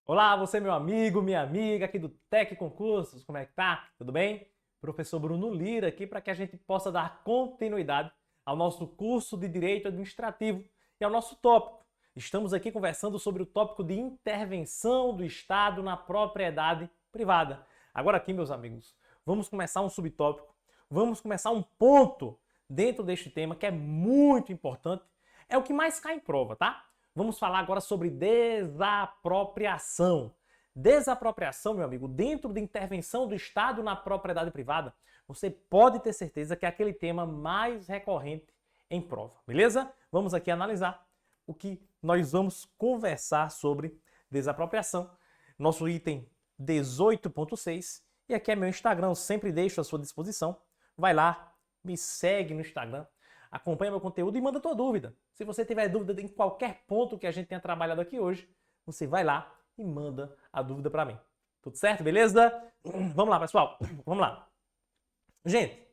Olá, você meu amigo, minha amiga aqui do Tec Concursos, como é que tá? Tudo bem? Professor Bruno Lira aqui para que a gente possa dar continuidade ao nosso curso de Direito Administrativo e ao nosso tópico. Estamos aqui conversando sobre o tópico de intervenção do Estado na propriedade privada. Agora aqui, meus amigos, vamos começar um subtópico, vamos começar um ponto dentro deste tema que é muito importante, é o que mais cai em prova, tá? Vamos falar agora sobre desapropriação. Desapropriação, meu amigo, dentro de intervenção do Estado na propriedade privada, você pode ter certeza que é aquele tema mais recorrente em prova, beleza? Vamos aqui analisar o que nós vamos conversar sobre desapropriação. Nosso item 18.6, e aqui é meu Instagram, eu sempre deixo à sua disposição. Vai lá, me segue no Instagram, acompanha meu conteúdo e manda tua dúvida. Se você tiver dúvida em qualquer ponto que a gente tenha trabalhado aqui hoje, você vai lá e manda a dúvida para mim. Tudo certo? Beleza? Vamos lá, pessoal. Vamos lá. Gente,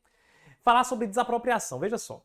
falar sobre desapropriação. Veja só.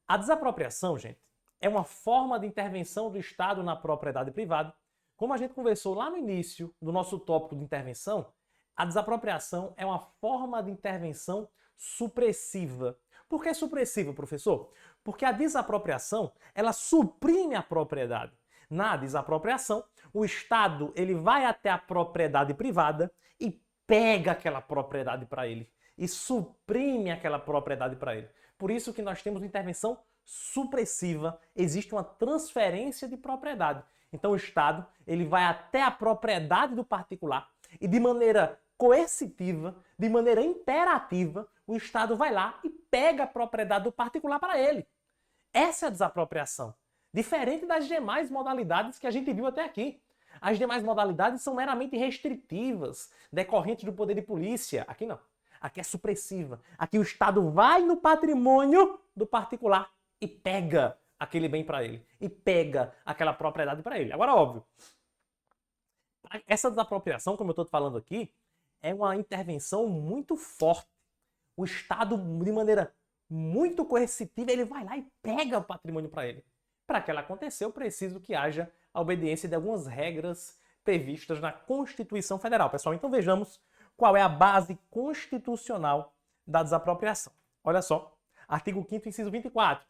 A desapropriação, gente, é uma forma de intervenção do Estado na propriedade privada. Como a gente conversou lá no início do nosso tópico de intervenção, a desapropriação é uma forma de intervenção supressiva. Por que supressiva, professor? Porque a desapropriação, ela suprime a propriedade. Na desapropriação, o Estado ele vai até a propriedade privada e pega aquela propriedade para ele e suprime aquela propriedade para ele. Por isso que nós temos intervenção supressiva, existe uma transferência de propriedade. Então o Estado ele vai até a propriedade do particular e de maneira coercitiva, de maneira imperativa, o Estado vai lá e pega a propriedade do particular para ele. Essa é a desapropriação. Diferente das demais modalidades que a gente viu até aqui. As demais modalidades são meramente restritivas, decorrentes do poder de polícia. Aqui não. Aqui é supressiva. Aqui o Estado vai no patrimônio do particular e pega aquele bem para ele. E pega aquela propriedade para ele. Agora, óbvio, essa desapropriação, como eu estou falando aqui, é uma intervenção muito forte. O Estado, de maneira muito coercitiva, ele vai lá e pega o patrimônio para ele. Para que ela aconteça, eu preciso que haja a obediência de algumas regras previstas na Constituição Federal. Pessoal, então vejamos qual é a base constitucional da desapropriação. Olha só, artigo 5º, inciso 24.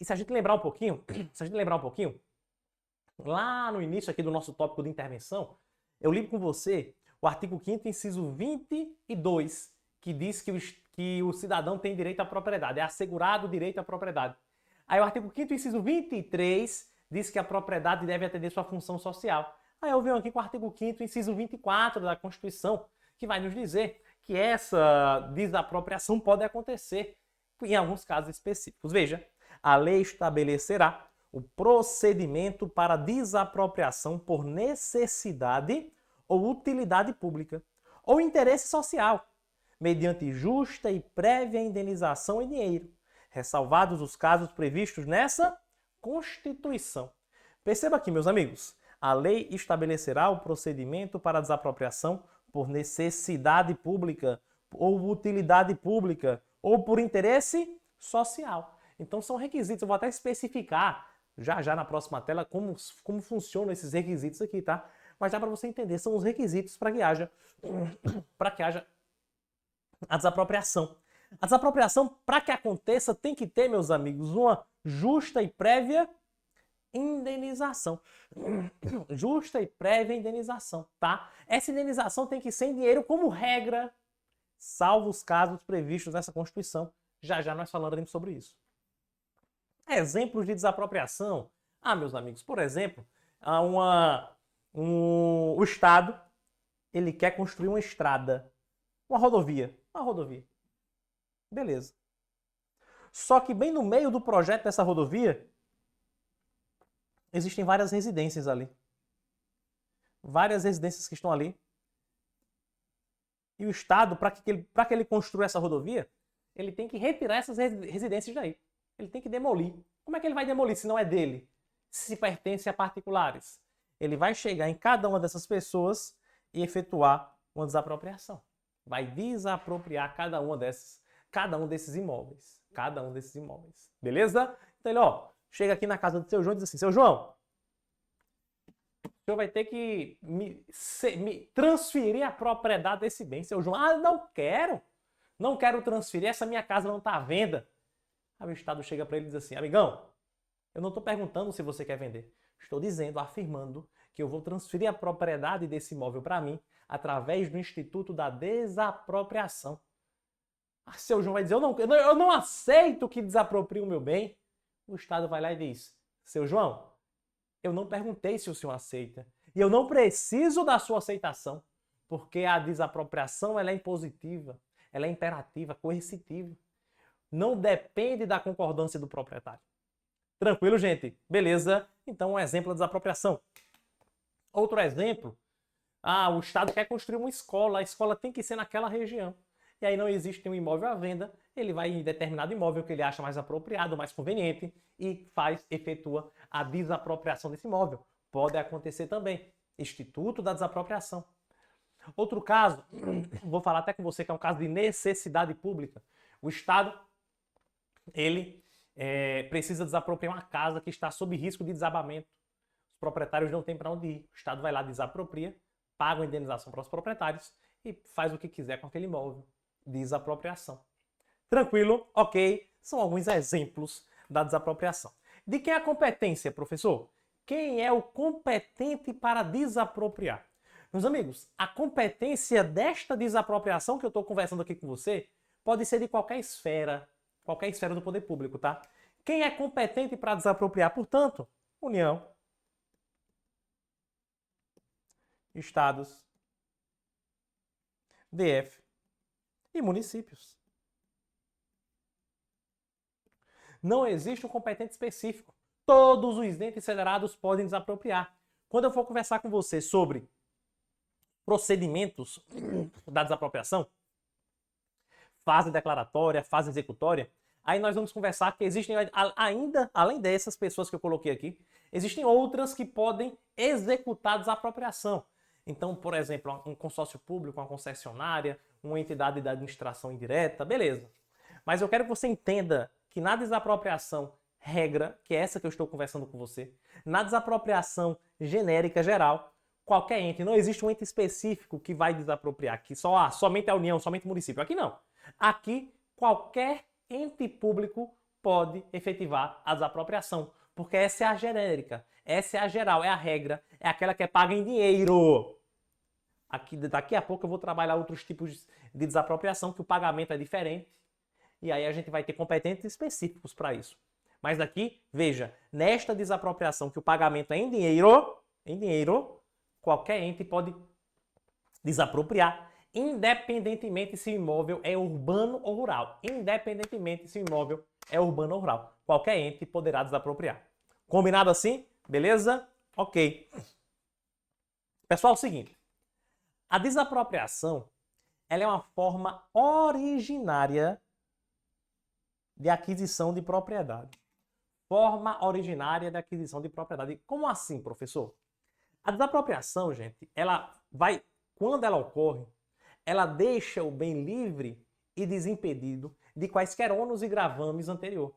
E se a gente lembrar um pouquinho, lá no início aqui do nosso tópico de intervenção, eu li com você o artigo 5º, inciso 22, que diz que o cidadão tem direito à propriedade, é assegurado o direito à propriedade. Aí o artigo 5º, inciso 23, diz que a propriedade deve atender sua função social. Aí eu venho aqui com o artigo 5º, inciso 24 da Constituição, que vai nos dizer que essa desapropriação pode acontecer em alguns casos específicos. Veja, a lei estabelecerá o procedimento para desapropriação por necessidade ou utilidade pública, ou interesse social, mediante justa e prévia indenização em dinheiro, ressalvados os casos previstos nessa Constituição. Perceba aqui, meus amigos, a lei estabelecerá o procedimento para desapropriação por necessidade pública, ou utilidade pública, ou por interesse social. Então são requisitos, eu vou até especificar já na próxima tela como funcionam esses requisitos aqui, tá? Mas dá para você entender, são os requisitos para que haja a desapropriação. A desapropriação, para que aconteça, tem que ter, meus amigos, uma justa e prévia indenização. Justa e prévia indenização, tá? Essa indenização tem que ser em dinheiro como regra, salvo os casos previstos nessa Constituição. Já nós falaremos sobre isso. Exemplos de desapropriação. Meus amigos, por exemplo, o Estado ele quer construir uma estrada, uma rodovia. Beleza. Só que bem no meio do projeto dessa rodovia, existem várias residências ali. Várias residências que estão ali. E o Estado, para que ele construa essa rodovia, ele tem que retirar essas residências daí. Ele tem que demolir. Como é que ele vai demolir se não é dele? Se pertence a particulares? Ele vai chegar em cada uma dessas pessoas e efetuar uma desapropriação. Vai desapropriar cada uma dessas cada um desses imóveis. Cada um desses imóveis. Beleza? Então ele, ó, chega aqui na casa do seu João e diz assim, seu João, o senhor vai ter que me transferir a propriedade desse bem. Seu João, ah, não quero. Não quero transferir, essa minha casa não está à venda. Aí o Estado chega para ele e diz assim, amigão, eu não estou perguntando se você quer vender. Estou dizendo, afirmando, que eu vou transferir a propriedade desse imóvel para mim através do Instituto da Desapropriação. Ah, seu João vai dizer, eu não aceito que desaproprie o meu bem. O Estado vai lá e diz, seu João, eu não perguntei se o senhor aceita. E eu não preciso da sua aceitação, porque a desapropriação ela é impositiva, ela é imperativa, coercitiva. Não depende da concordância do proprietário. Tranquilo, gente? Beleza? Então, um exemplo da desapropriação. Outro exemplo, o Estado quer construir uma escola, a escola tem que ser naquela região. E aí não existe um imóvel à venda, ele vai em determinado imóvel que ele acha mais apropriado, mais conveniente e efetua a desapropriação desse imóvel. Pode acontecer também. Instituto da Desapropriação. Outro caso, vou falar até com você que é um caso de necessidade pública. O Estado, ele precisa desapropriar uma casa que está sob risco de desabamento. Os proprietários não têm para onde ir. O Estado vai lá, desapropria, paga uma indenização para os proprietários e faz o que quiser com aquele imóvel. Desapropriação. Tranquilo? Ok. São alguns exemplos da desapropriação. De quem é a competência, professor? Quem é o competente para desapropriar? Meus amigos, a competência desta desapropriação que eu estou conversando aqui com você pode ser de qualquer esfera do poder público, tá? Quem é competente para desapropriar, portanto, União, Estados, DF e municípios. Não existe um competente específico. Todos os entes federados podem desapropriar. Quando eu for conversar com você sobre procedimentos da desapropriação, fase declaratória, fase executória, aí nós vamos conversar que existem ainda, além dessas pessoas que eu coloquei aqui, existem outras que podem executar a desapropriação. Então, por exemplo, um consórcio público, uma concessionária, uma entidade da administração indireta, beleza. Mas eu quero que você entenda que na desapropriação regra, que é essa que eu estou conversando com você, na desapropriação genérica, geral, qualquer ente, não existe um ente específico que vai desapropriar, que somente a União, somente o município. Aqui não. Aqui, qualquer ente público pode efetivar a desapropriação, porque essa é a genérica, essa é a geral, é a regra, é aquela que é paga em dinheiro. Daqui a pouco eu vou trabalhar outros tipos de desapropriação, que o pagamento é diferente, e aí a gente vai ter competentes específicos para isso. Mas daqui, veja, nesta desapropriação que o pagamento é em dinheiro, qualquer ente pode desapropriar, independentemente se o imóvel é urbano ou rural. Independentemente se o imóvel é urbano ou rural. Qualquer ente poderá desapropriar. Combinado assim? Beleza? Ok. Pessoal, é o seguinte. A desapropriação, ela é uma forma originária de aquisição de propriedade. Forma originária de aquisição de propriedade. Como assim, professor? A desapropriação, gente, quando ela ocorre, ela deixa o bem livre e desimpedido de quaisquer ônus e gravames anterior.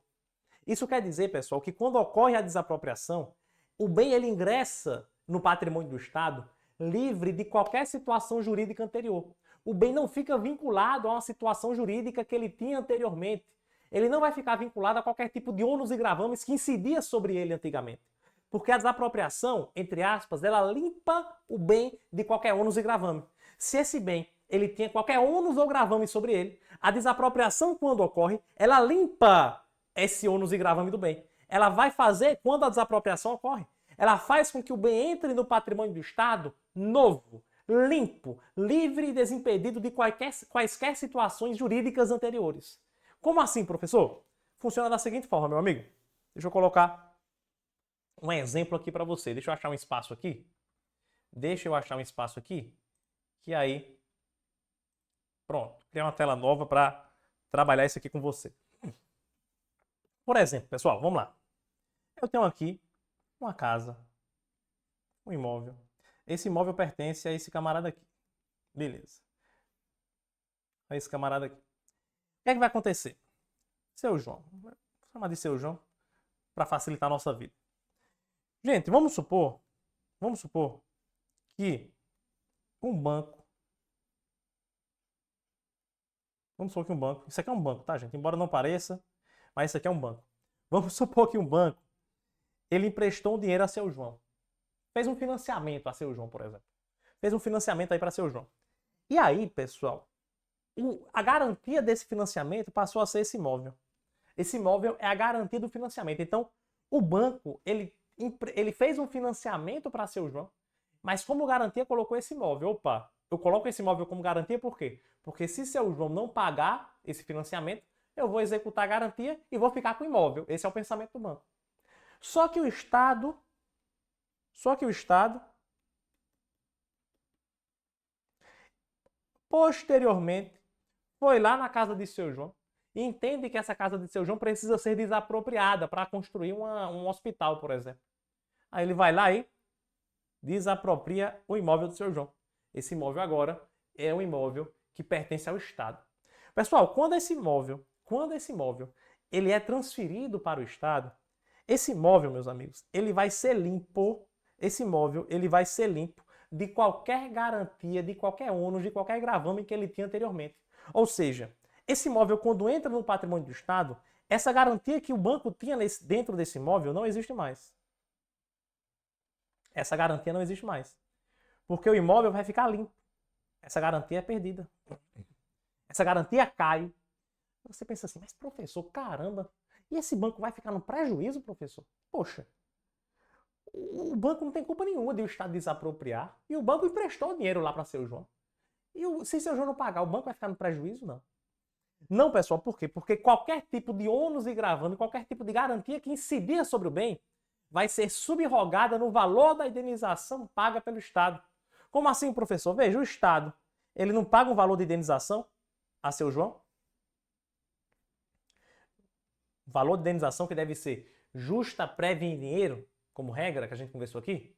Isso quer dizer, pessoal, que quando ocorre a desapropriação, o bem ele ingressa no patrimônio do Estado livre de qualquer situação jurídica anterior. O bem não fica vinculado a uma situação jurídica que ele tinha anteriormente. Ele não vai ficar vinculado a qualquer tipo de ônus e gravames que incidia sobre ele antigamente. Porque a desapropriação, entre aspas, ela limpa o bem de qualquer ônus e gravame. Se esse bem ele tinha qualquer ônus ou gravame sobre ele, a desapropriação, quando ocorre, ela limpa esse ônus e gravame do bem. Ela vai fazer, quando a desapropriação ocorre, ela faz com que o bem entre no patrimônio do Estado novo, limpo, livre e desimpedido de quaisquer situações jurídicas anteriores. Como assim, professor? Funciona da seguinte forma, meu amigo. Deixa eu colocar um exemplo aqui para você. Deixa eu achar um espaço aqui. Que aí... Pronto. Criar uma tela nova para trabalhar isso aqui com você. Por exemplo, pessoal, vamos lá. Eu tenho aqui uma casa, um imóvel. Esse imóvel pertence a esse camarada aqui. Beleza. A esse camarada aqui. que é que vai acontecer? Seu João, vou chamar de Seu João para facilitar a nossa vida. Gente, vamos supor que um banco, isso aqui é um banco, tá, gente? Embora não pareça, mas isso aqui é um banco. Vamos supor que um banco, ele emprestou um dinheiro a Seu João. Fez um financiamento a Seu João, por exemplo. Fez um financiamento aí para Seu João. E aí, pessoal, a garantia desse financiamento passou a ser esse imóvel. Esse imóvel é a garantia do financiamento. Então, o banco, ele fez um financiamento para Seu João, mas como garantia colocou esse imóvel. Opa, eu coloco esse imóvel como garantia por quê? Porque se Seu João não pagar esse financiamento, eu vou executar a garantia e vou ficar com o imóvel. Esse é o pensamento do banco. Só que o Estado, posteriormente, foi lá na casa de Seu João e entende que essa casa de Seu João precisa ser desapropriada para construir um hospital, por exemplo. Aí ele vai lá e desapropria o imóvel do Seu João. Esse imóvel agora é um imóvel que pertence ao Estado. Pessoal, quando esse imóvel ele é transferido para o Estado, esse imóvel, meus amigos, ele vai ser limpo. Esse imóvel ele vai ser limpo de qualquer garantia, de qualquer ônus, de qualquer gravame que ele tinha anteriormente. Ou seja, esse imóvel, quando entra no patrimônio do Estado, essa garantia que o banco tinha dentro desse imóvel não existe mais. Essa garantia não existe mais. Porque o imóvel vai ficar limpo. Essa garantia é perdida. Essa garantia cai. Você pensa assim, mas professor, caramba, e esse banco vai ficar no prejuízo, professor? Poxa, o banco não tem culpa nenhuma de o Estado desapropriar. E o banco emprestou dinheiro lá para Seu João. E se Seu João não pagar, o banco vai ficar no prejuízo? Não. Não, pessoal, por quê? Porque qualquer tipo de ônus e gravame, qualquer tipo de garantia que incidia sobre o bem, vai ser subrogada no valor da indenização paga pelo Estado. Como assim, professor? Veja, o Estado, ele não paga um valor de indenização a Seu João? Valor de indenização que deve ser justa, prévia em dinheiro, como regra, que a gente conversou aqui.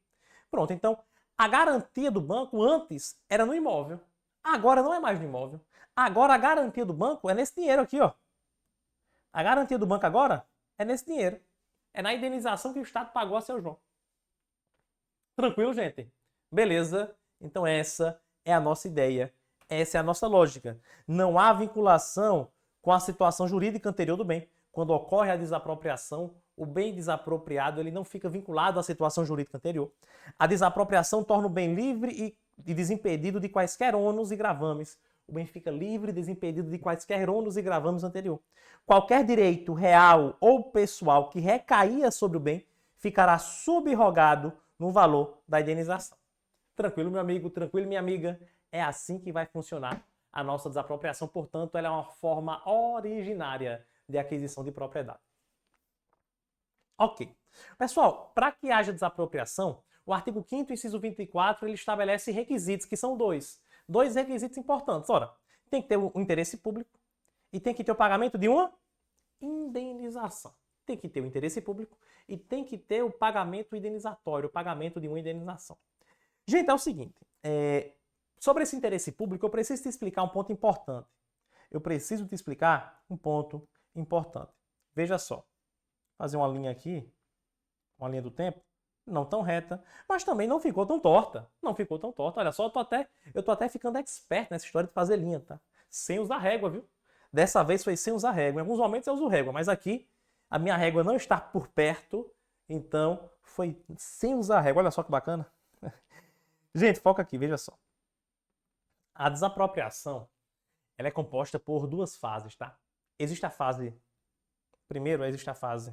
Pronto, então, a garantia do banco antes era no imóvel. Agora não é mais no imóvel. Agora a garantia do banco é nesse dinheiro aqui, ó. A garantia do banco agora é nesse dinheiro. É na indenização que o Estado pagou a Seu João. Tranquilo, gente? Beleza? Então essa é a nossa ideia. Essa é a nossa lógica. Não há vinculação com a situação jurídica anterior do bem. Quando ocorre a desapropriação, o bem desapropriado ele não fica vinculado à situação jurídica anterior. A desapropriação torna o bem livre e desimpedido de quaisquer ônus e gravames. O bem fica livre e desimpedido de quaisquer ônus e gravames anterior. Qualquer direito real ou pessoal que recaía sobre o bem ficará subrogado no valor da indenização. Tranquilo, meu amigo? Tranquilo, minha amiga? É assim que vai funcionar a nossa desapropriação. Portanto, ela é uma forma originária de aquisição de propriedade. Ok. Pessoal, para que haja desapropriação, o artigo 5º, inciso 24, ele estabelece requisitos, que são dois. Dois requisitos importantes. Ora, tem que ter o interesse público e tem que ter o pagamento de uma indenização. Tem que ter o interesse público e tem que ter o pagamento indenizatório, o pagamento de uma indenização. Gente, é o seguinte, sobre esse interesse público, eu preciso te explicar um ponto importante. Veja só, fazer uma linha aqui, uma linha do tempo, não tão reta, mas também não ficou tão torta. Não ficou tão torta. Olha só, eu tô até ficando expert nessa história de fazer linha, tá? Sem usar régua, viu? Dessa vez foi sem usar régua. Em alguns momentos eu uso régua, mas aqui a minha régua não está por perto, então foi sem usar régua. Olha só que bacana. Gente, foca aqui, veja só. A desapropriação, ela é composta por duas fases, tá? Primeiro existe a fase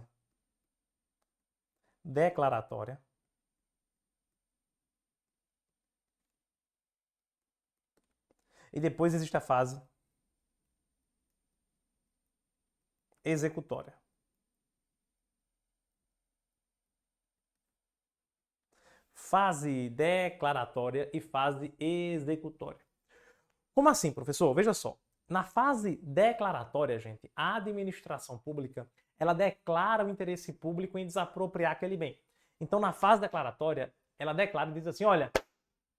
declaratória. E depois existe a fase executória. Fase declaratória e fase executória. Como assim, professor? Veja só. Na fase declaratória, gente, a administração pública, ela declara o interesse público em desapropriar aquele bem. Então, na fase declaratória, ela declara e diz assim, olha,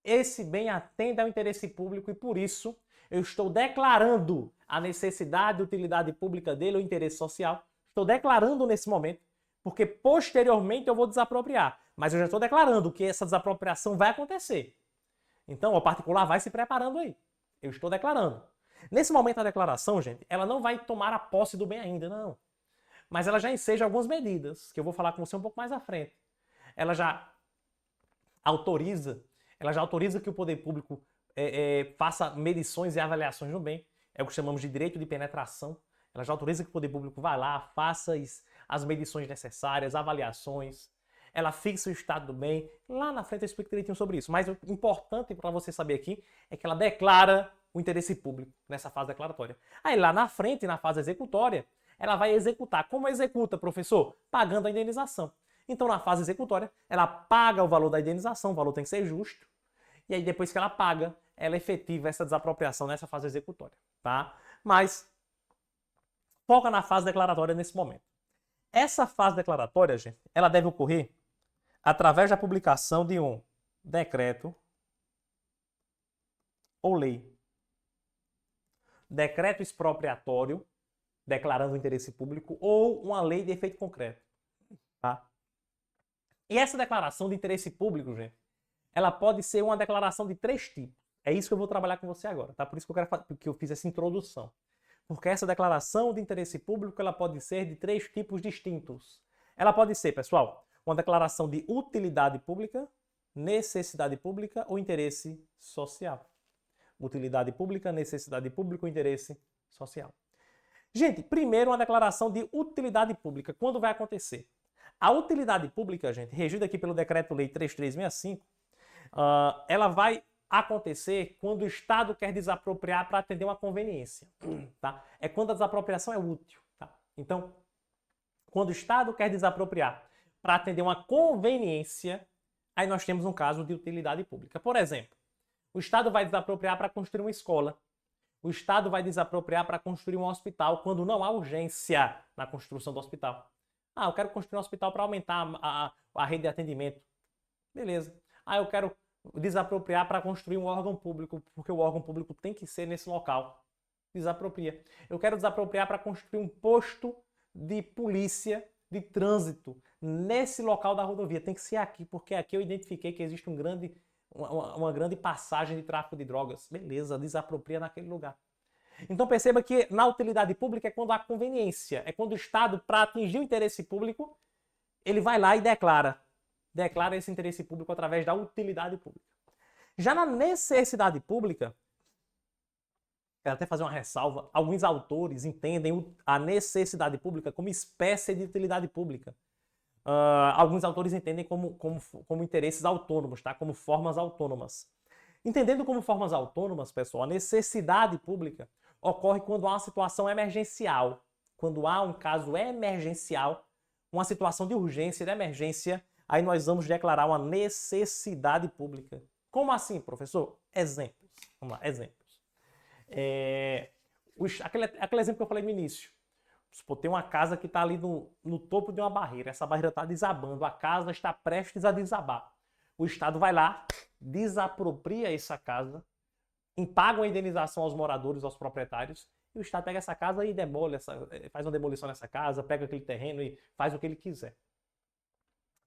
esse bem atende ao interesse público e, por isso, Eu estou declarando a necessidade, utilidade pública dele, o interesse social. Estou declarando nesse momento, porque posteriormente eu vou desapropriar. Mas eu já estou declarando que essa desapropriação vai acontecer. Então, o particular vai se preparando aí. Eu estou declarando. Nesse momento, a declaração, gente, ela não vai tomar a posse do bem ainda, não. Mas ela já enseja algumas medidas, que eu vou falar com você um pouco mais à frente. Ela já autoriza que o poder público faça medições e avaliações no bem. É o que chamamos de direito de penetração. Ela já autoriza que o poder público vá lá, faça as medições necessárias, avaliações. Ela fixa o estado do bem. Lá na frente eu explico direitinho sobre isso. Mas o importante para você saber aqui é que ela declara o interesse público nessa fase declaratória. Aí lá na frente, na fase executória, ela vai executar. Como executa, professor? Pagando a indenização. Então, na fase executória, ela paga o valor da indenização, o valor tem que ser justo. E aí, depois que ela paga, ela efetiva essa desapropriação nessa fase executória, tá? Mas, foca na fase declaratória nesse momento. Essa fase declaratória, gente, ela deve ocorrer através da publicação de um decreto ou lei. Decreto expropriatório, declarando o interesse público, ou uma lei de efeito concreto, tá? E essa declaração de interesse público, gente, ela pode ser uma declaração de 3 tipos. É isso que eu vou trabalhar com você agora, tá? Por isso que eu fiz essa introdução. Porque essa declaração de interesse público, ela pode ser de 3 tipos distintos. Ela pode ser, pessoal, uma declaração de utilidade pública, necessidade pública ou interesse social. Utilidade pública, necessidade pública ou interesse social. Gente, primeiro uma declaração de utilidade pública. Quando vai acontecer? A utilidade pública, gente, regida aqui pelo Decreto-Lei 3365, ela vai acontecer quando o Estado quer desapropriar para atender uma conveniência, tá? É quando a desapropriação é útil, tá? Então, quando o Estado quer desapropriar para atender uma conveniência, aí nós temos um caso de utilidade pública. Por exemplo, o Estado vai desapropriar para construir uma escola. O Estado vai desapropriar para construir um hospital quando não há urgência na construção do hospital. Eu quero construir um hospital para aumentar a rede de atendimento. Beleza. Eu quero desapropriar para construir um órgão público, porque o órgão público tem que ser nesse local. Desapropria. Eu quero desapropriar para construir um posto de polícia de trânsito nesse local da rodovia. Tem que ser aqui, porque aqui eu identifiquei que existe uma grande passagem de tráfico de drogas. Beleza, desapropria naquele lugar. Então perceba que na utilidade pública é quando há conveniência, é quando o Estado, para atingir o interesse público, ele vai lá e declara esse interesse público através da utilidade pública. Já na necessidade pública, quero até fazer uma ressalva, alguns autores entendem a necessidade pública como espécie de utilidade pública. Alguns autores entendem como interesses autônomos, tá? Como formas autônomas. Entendendo como formas autônomas, pessoal, a necessidade pública ocorre quando há uma situação emergencial. Quando há um caso emergencial, uma situação de urgência, de emergência, aí nós vamos declarar uma necessidade pública. Como assim, professor? Exemplos. Vamos lá, exemplos. Aquele exemplo que eu falei no início. Tem uma casa que está ali no topo de uma barreira. Essa barreira está desabando. A casa está prestes a desabar. O Estado vai lá, desapropria essa casa, paga uma indenização aos moradores, aos proprietários, e o Estado pega essa casa e faz uma demolição nessa casa, pega aquele terreno e faz o que ele quiser.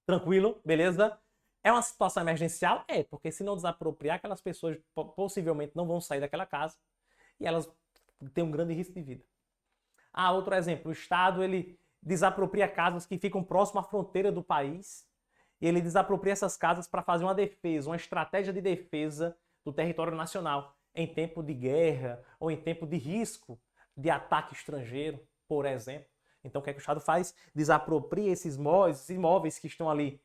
Tranquilo? Beleza? É uma situação emergencial? É, porque se não desapropriar, aquelas pessoas possivelmente não vão sair daquela casa e elas têm um grande risco de vida. Outro exemplo, o Estado ele desapropria casas que ficam próximas à fronteira do país e ele desapropria essas casas para fazer uma defesa, uma estratégia de defesa do território nacional em tempo de guerra ou em tempo de risco de ataque estrangeiro, por exemplo. Então o que é que o Estado faz? Desapropria esses imóveis que estão ali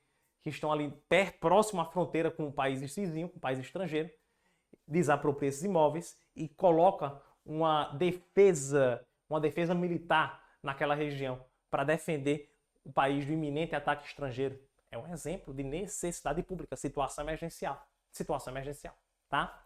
próximo à fronteira com o país vizinho, com o país estrangeiro, desapropria esses imóveis e coloca uma defesa militar naquela região para defender o país do iminente ataque estrangeiro. É um exemplo de necessidade pública, situação emergencial, tá?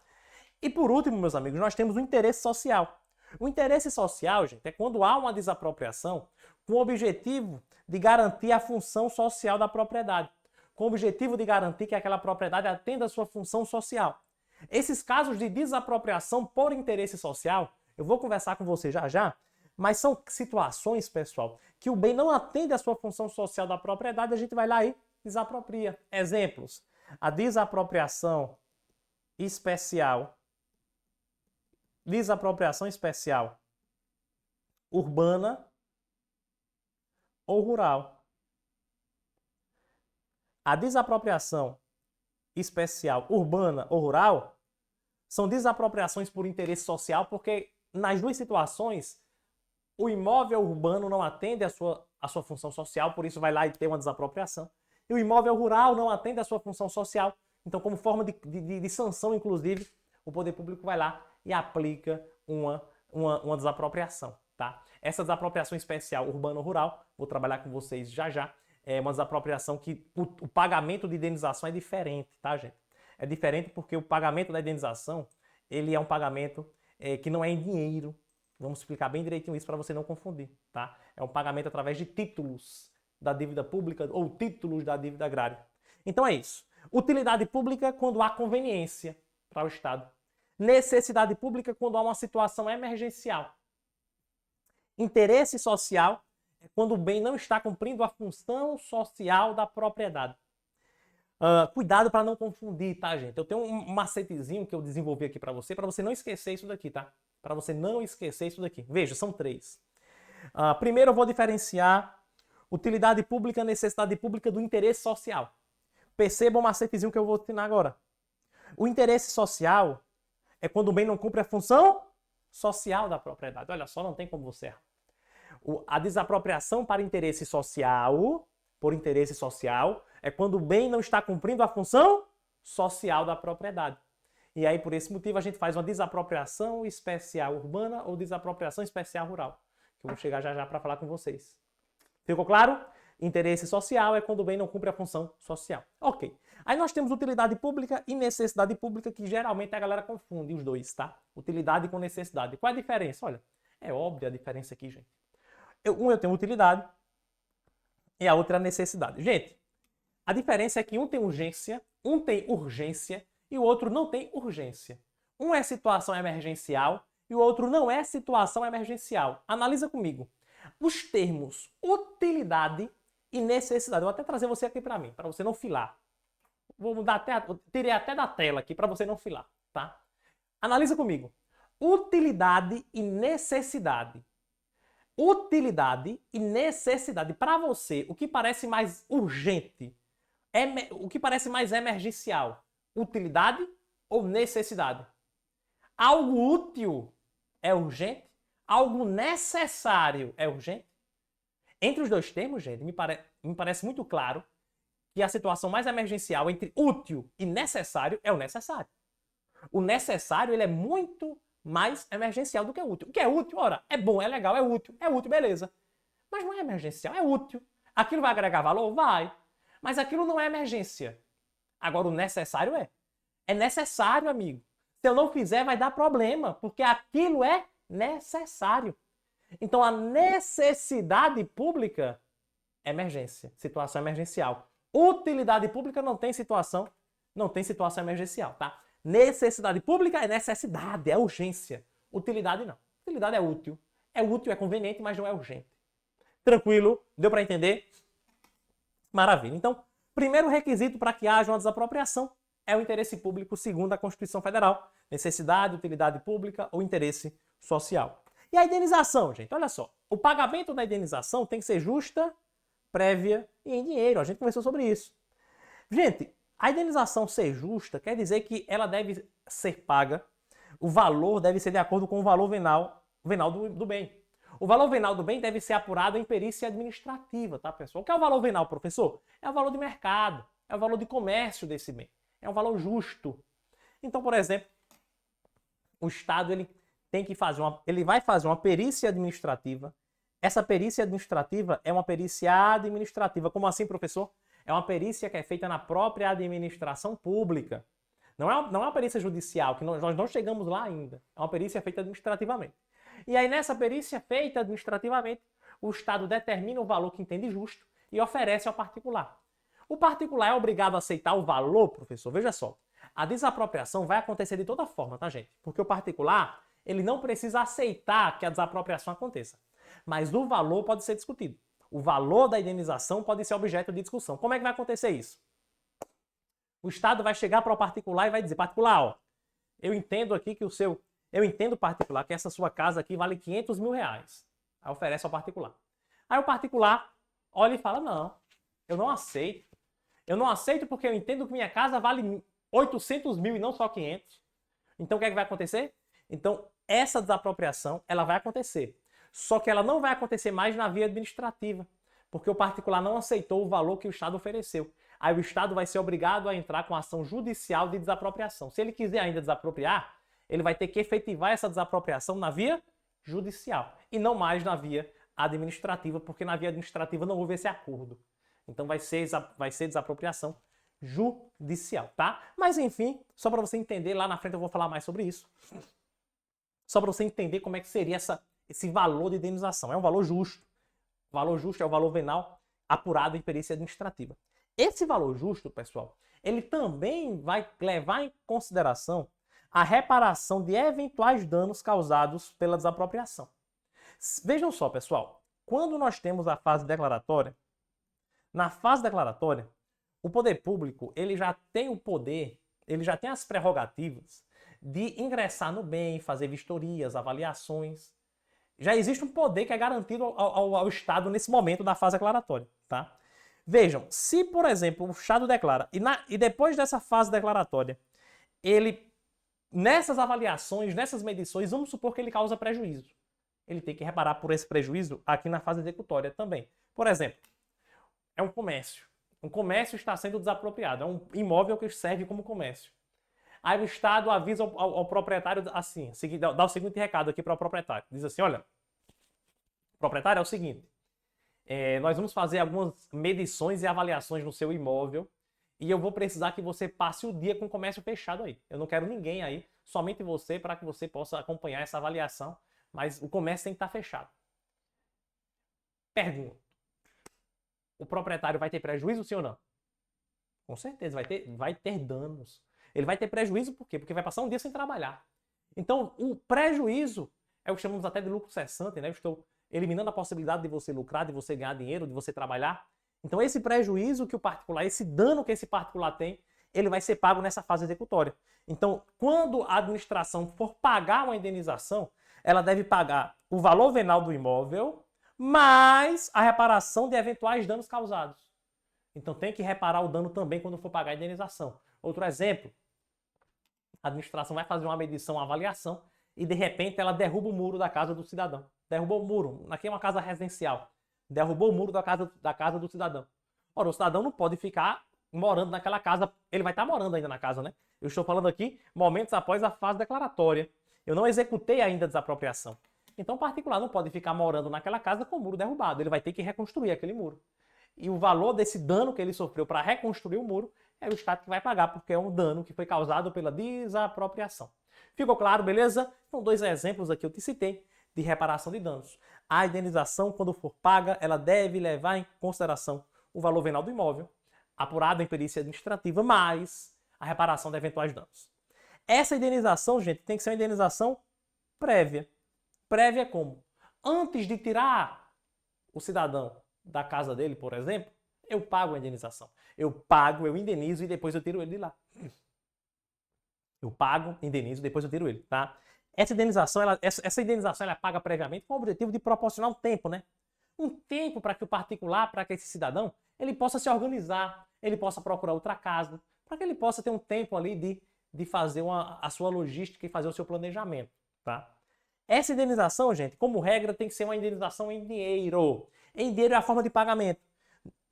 E por último, meus amigos, nós temos o interesse social. O interesse social, gente, é quando há uma desapropriação com o objetivo de garantir a função social da propriedade, com o objetivo de garantir que aquela propriedade atenda a sua função social. Esses casos de desapropriação por interesse social, eu vou conversar com você já já, mas são situações, pessoal, que o bem não atende à sua função social da propriedade, a gente vai lá e desapropria. Exemplos: a desapropriação especial urbana ou rural. A desapropriação especial urbana ou rural são desapropriações por interesse social, porque nas duas situações o imóvel urbano não atende à sua função social, por isso vai lá e tem uma desapropriação. E o imóvel rural não atende à sua função social. Então, como forma de sanção, inclusive, o poder público vai lá e aplica uma desapropriação. Tá? Essa desapropriação especial urbano-rural, vou trabalhar com vocês já já, é uma desapropriação que o pagamento de indenização é diferente, tá, gente? É diferente porque o pagamento da indenização, ele é um pagamento que não é em dinheiro. Vamos explicar bem direitinho isso para você não confundir, tá? É um pagamento através de títulos da dívida pública ou títulos da dívida agrária. Então é isso. Utilidade pública quando há conveniência para o Estado. Necessidade pública quando há uma situação emergencial. Interesse social é quando o bem não está cumprindo a função social da propriedade. Cuidado para não confundir, tá, gente? Eu tenho um macetezinho que eu desenvolvi aqui para você não esquecer isso daqui, tá? Para você não esquecer isso daqui. Veja, são 3. Primeiro eu vou diferenciar utilidade pública, necessidade pública do interesse social. Perceba o macetezinho que eu vou ensinar agora. O interesse social é quando o bem não cumpre a função social da propriedade. Olha só, não tem como você errar. A desapropriação para interesse social, por interesse social, é quando o bem não está cumprindo a função social da propriedade. E aí, por esse motivo, a gente faz uma desapropriação especial urbana ou desapropriação especial rural, que eu vou chegar já já para falar com vocês. Ficou claro? Interesse social é quando o bem não cumpre a função social. Ok. Aí nós temos utilidade pública e necessidade pública, que geralmente a galera confunde os dois, tá? Utilidade com necessidade. Qual é a diferença? Olha, é óbvia a diferença aqui, gente. Eu tenho utilidade e a outra é necessidade. Gente, a diferença é que um tem urgência e o outro não tem urgência. Um é situação emergencial e o outro não é situação emergencial. Analisa comigo. Os termos utilidade e necessidade. Eu vou até trazer você aqui para mim, para você não filar. Vou mudar tirei até da tela aqui para você não filar, tá? Analisa comigo. Utilidade e necessidade. Utilidade e necessidade. Para você, o que parece mais urgente, o que parece mais emergencial? Utilidade ou necessidade? Algo útil é urgente? Algo necessário é urgente? Entre os dois termos, gente, me parece muito claro que a situação mais emergencial entre útil e necessário é o necessário. O necessário, ele é muito mais emergencial do que útil. O que é útil? Ora, é bom, é legal, é útil, beleza. Mas não é emergencial, é útil. Aquilo vai agregar valor? Vai. Mas aquilo não é emergência. Agora, o necessário é. É necessário, amigo. Se eu não fizer, vai dar problema, porque aquilo é necessário. Então, a necessidade pública é emergência, situação emergencial. Utilidade pública não tem situação emergencial, tá? Necessidade pública é necessidade, é urgência. Utilidade não. Utilidade é útil. É útil, é conveniente, mas não é urgente. Tranquilo? Deu para entender? Maravilha. Então, primeiro requisito para que haja uma desapropriação é o interesse público segundo a Constituição Federal. Necessidade, utilidade pública ou interesse social. E a indenização, gente? Olha só. O pagamento da indenização tem que ser justa, prévia e em dinheiro. A gente conversou sobre isso. Gente, a indenização ser justa quer dizer que ela deve ser paga, o valor deve ser de acordo com o valor venal do bem. O valor venal do bem deve ser apurado em perícia administrativa, tá, pessoal? O que é o valor venal, professor? É o valor de mercado, é o valor de comércio desse bem. É um valor justo. Então, por exemplo, o Estado ele vai fazer uma perícia administrativa. Essa perícia administrativa é uma perícia administrativa. Como assim, professor? É uma perícia que é feita na própria administração pública. Não é uma perícia judicial, que nós não chegamos lá ainda. É uma perícia feita administrativamente. E aí, nessa perícia feita administrativamente, o Estado determina o valor que entende justo e oferece ao particular. O particular é obrigado a aceitar o valor, professor? Veja só. A desapropriação vai acontecer de toda forma, tá, gente? Porque o particular, ele não precisa aceitar que a desapropriação aconteça. Mas o valor pode ser discutido. O valor da indenização pode ser objeto de discussão. Como é que vai acontecer isso? O Estado vai chegar para o particular e vai dizer, particular, ó, eu entendo aqui que eu entendo, particular, que essa sua casa aqui vale 500 mil reais. Aí oferece ao particular. Aí o particular olha e fala, não, eu não aceito. Eu não aceito porque eu entendo que minha casa vale 800 mil e não só 500. Então o que é que vai acontecer? Então essa desapropriação, ela vai acontecer. Só que ela não vai acontecer mais na via administrativa, porque o particular não aceitou o valor que o Estado ofereceu. Aí o Estado vai ser obrigado a entrar com ação judicial de desapropriação. Se ele quiser ainda desapropriar, ele vai ter que efetivar essa desapropriação na via judicial e não mais na via administrativa, porque na via administrativa não houve esse acordo. Então vai ser desapropriação judicial, tá? Mas enfim, só para você entender, lá na frente eu vou falar mais sobre isso. Só para você entender como é que seria esse valor de indenização. É um valor justo. O valor justo é o valor venal apurado em perícia administrativa. Esse valor justo, pessoal, ele também vai levar em consideração a reparação de eventuais danos causados pela desapropriação. Vejam só, pessoal, quando nós temos a fase declaratória, na fase declaratória, o poder público ele já tem o poder, ele já tem as prerrogativas de ingressar no bem, fazer vistorias, avaliações. Já existe um poder que é garantido ao Estado nesse momento da fase declaratória, tá? Vejam, se, por exemplo, o Estado declara, e depois dessa fase declaratória, ele, nessas avaliações, nessas medições, vamos supor que ele causa prejuízo. Ele tem que reparar por esse prejuízo aqui na fase executória também. Por exemplo, é um comércio. Um comércio está sendo desapropriado, é um imóvel que serve como comércio. Aí o Estado avisa ao proprietário assim, dá o seguinte recado aqui para o proprietário. Diz assim, olha, proprietário, é o seguinte, nós vamos fazer algumas medições e avaliações no seu imóvel e eu vou precisar que você passe o dia com o comércio fechado aí. Eu não quero ninguém aí, somente você, para que você possa acompanhar essa avaliação, mas o comércio tem que estar fechado. Pergunta, o proprietário vai ter prejuízo, sim ou não? Com certeza, vai ter danos. Ele vai ter prejuízo por quê? Porque vai passar um dia sem trabalhar. Então, o prejuízo é o que chamamos até de lucro cessante, né? Eu estou eliminando a possibilidade de você lucrar, de você ganhar dinheiro, de você trabalhar. Então, esse prejuízo que o particular, esse dano que esse particular tem, ele vai ser pago nessa fase executória. Então, quando a administração for pagar uma indenização, ela deve pagar o valor venal do imóvel, mais a reparação de eventuais danos causados. Então, tem que reparar o dano também quando for pagar a indenização. Outro exemplo, a administração vai fazer uma medição, uma avaliação, e de repente ela derruba o muro da casa do cidadão. Derrubou o muro, aqui é uma casa residencial. Derrubou o muro da casa do cidadão. Ora, o cidadão não pode ficar morando naquela casa, ele vai estar morando ainda na casa, né? Eu estou falando aqui momentos após a fase declaratória. Eu não executei ainda a desapropriação. Então o particular não pode ficar morando naquela casa com o muro derrubado, ele vai ter que reconstruir aquele muro. E o valor desse dano que ele sofreu para reconstruir o muro é o Estado que vai pagar, porque é um dano que foi causado pela desapropriação. Ficou claro, beleza? Então, 2 exemplos aqui eu te citei de reparação de danos. A indenização, quando for paga, ela deve levar em consideração o valor venal do imóvel, apurado em perícia administrativa, mais a reparação de eventuais danos. Essa indenização, gente, tem que ser uma indenização prévia. Prévia como? Antes de tirar o cidadão da casa dele, por exemplo, eu pago a indenização. Eu indenizo e depois eu tiro ele de lá. Eu pago, indenizo, depois eu tiro ele, tá? Essa indenização, ela é paga previamente com o objetivo de proporcionar um tempo, né? Um tempo para que o particular, para que esse cidadão, ele possa se organizar, ele possa procurar outra casa, para que ele possa ter um tempo ali de fazer a sua logística e fazer o seu planejamento, tá? Essa indenização, gente, como regra, tem que ser uma indenização em dinheiro. Em dinheiro é a forma de pagamento.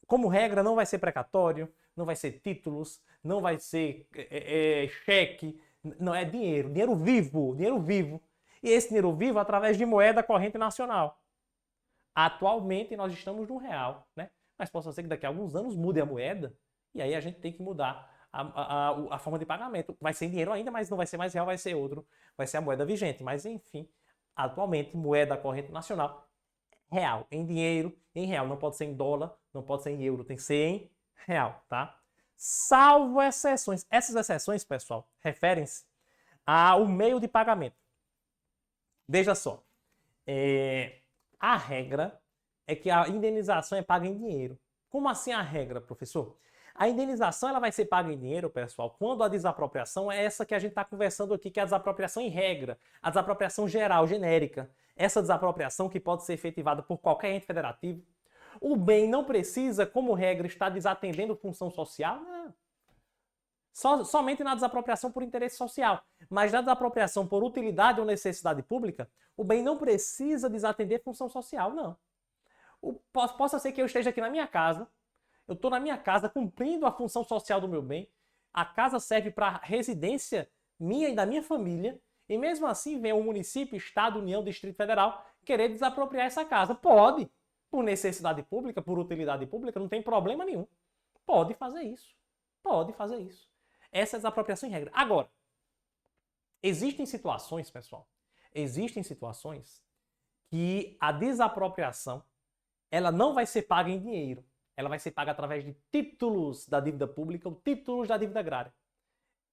Como regra, não vai ser precatório, não vai ser títulos, não vai ser cheque, não é dinheiro, dinheiro vivo. E esse dinheiro vivo através de moeda corrente nacional. Atualmente nós estamos no real, né? Mas possa ser que daqui a alguns anos mude a moeda e aí a gente tem que mudar a forma de pagamento. Vai ser em dinheiro ainda, mas não vai ser mais real, vai ser outro, vai ser a moeda vigente. Mas enfim, atualmente moeda corrente nacional real, em dinheiro, em real. Não pode ser em dólar, não pode ser em euro, tem que ser em real, tá? salvo exceções. Essas exceções, pessoal, referem-se ao meio de pagamento. Veja só, a regra é que a indenização é paga em dinheiro. Como assim a regra, professor? A indenização ela vai ser paga em dinheiro, pessoal, quando a desapropriação é essa que a gente está conversando aqui, que é a desapropriação em regra, a desapropriação geral, genérica. Essa desapropriação que pode ser efetivada por qualquer ente federativo. O bem não precisa, como regra, estar desatendendo função social? Não. Somente na desapropriação por interesse social. Mas na desapropriação por utilidade ou necessidade pública, o bem não precisa desatender função social, não. Possa ser que eu esteja aqui na minha casa, eu estou na minha casa cumprindo a função social do meu bem, a casa serve para residência minha e da minha família, e mesmo assim vem o município, Estado, União, Distrito Federal querer desapropriar essa casa. Pode, por necessidade pública, por utilidade pública, não tem problema nenhum. Pode fazer isso. Pode fazer isso. Essa é a desapropriação em regra. Agora, existem situações, pessoal, existem situações que a desapropriação ela não vai ser paga em dinheiro. Ela vai ser paga através de títulos da dívida pública ou títulos da dívida agrária.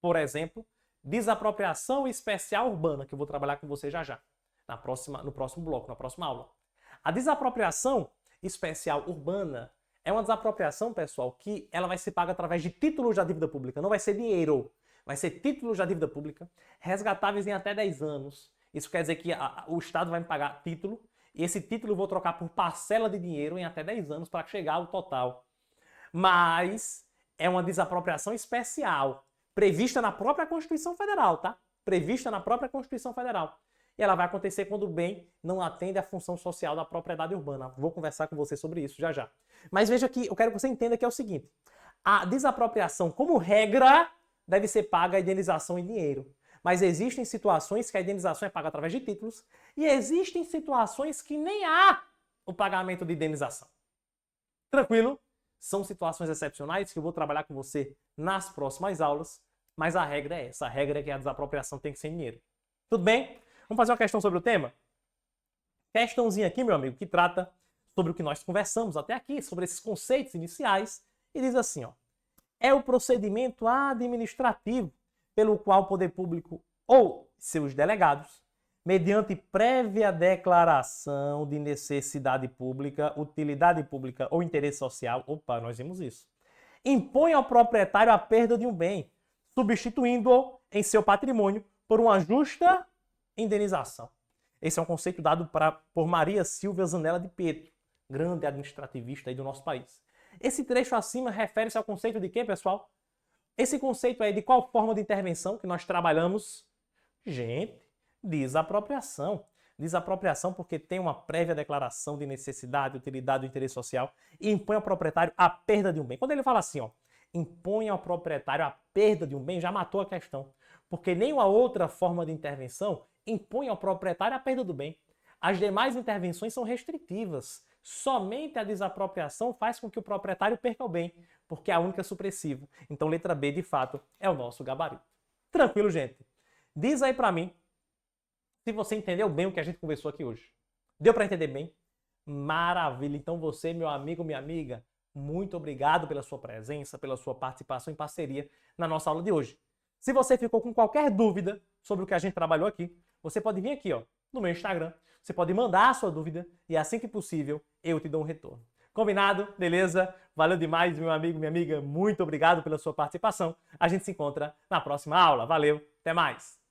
Por exemplo, desapropriação especial urbana, que eu vou trabalhar com você já já, no próximo bloco, na próxima aula. A desapropriação especial urbana é uma desapropriação, pessoal, que ela vai ser paga através de títulos da dívida pública. Não vai ser dinheiro, vai ser títulos da dívida pública, resgatáveis em até 10 anos. Isso quer dizer que o Estado vai me pagar título, e esse título eu vou trocar por parcela de dinheiro em até 10 anos para chegar ao total. Mas é uma desapropriação especial, prevista na própria Constituição Federal, tá? Prevista na própria Constituição Federal. E ela vai acontecer quando o bem não atende à função social da propriedade urbana. Vou conversar com você sobre isso já já. Mas veja que eu quero que você entenda que é o seguinte. A desapropriação, como regra, deve ser paga a indenização em dinheiro. Mas existem situações que a indenização é paga através de títulos e existem situações que nem há o pagamento de indenização. Tranquilo? São situações excepcionais que eu vou trabalhar com você nas próximas aulas, mas a regra é essa. A regra é que a desapropriação tem que ser em dinheiro. Tudo bem? Vamos fazer uma questão sobre o tema? Questãozinha aqui, meu amigo, que trata sobre o que nós conversamos até aqui, sobre esses conceitos iniciais, e diz assim, ó. É o procedimento administrativo pelo qual o poder público ou seus delegados, mediante prévia declaração de necessidade pública, utilidade pública ou interesse social, opa, nós vimos isso, impõe ao proprietário a perda de um bem, substituindo-o em seu patrimônio por uma justa indenização. Esse é um conceito dado por Maria Silvia Zanella de Pietro, grande administrativista aí do nosso país. Esse trecho acima refere-se ao conceito de quê, pessoal? Esse conceito é de qual forma de intervenção que nós trabalhamos? Gente, desapropriação. Desapropriação porque tem uma prévia declaração de necessidade, utilidade e interesse social e impõe ao proprietário a perda de um bem. Quando ele fala assim, ó, impõe ao proprietário a perda de um bem, já matou a questão. Porque nenhuma outra forma de intervenção impõe ao proprietário a perda do bem. As demais intervenções são restritivas. Somente a desapropriação faz com que o proprietário perca o bem, porque é a única supressiva. Então, letra B, de fato, é o nosso gabarito. Tranquilo, gente? Diz aí pra mim se você entendeu bem o que a gente conversou aqui hoje. Deu para entender bem? Maravilha! Então você, meu amigo, minha amiga, muito obrigado pela sua presença, pela sua participação em parceria na nossa aula de hoje. Se você ficou com qualquer dúvida sobre o que a gente trabalhou aqui, você pode vir aqui, ó, no meu Instagram. Você pode mandar a sua dúvida e assim que possível eu te dou um retorno. Combinado? Beleza? Valeu demais, meu amigo, minha amiga. Muito obrigado pela sua participação. A gente se encontra na próxima aula. Valeu, até mais!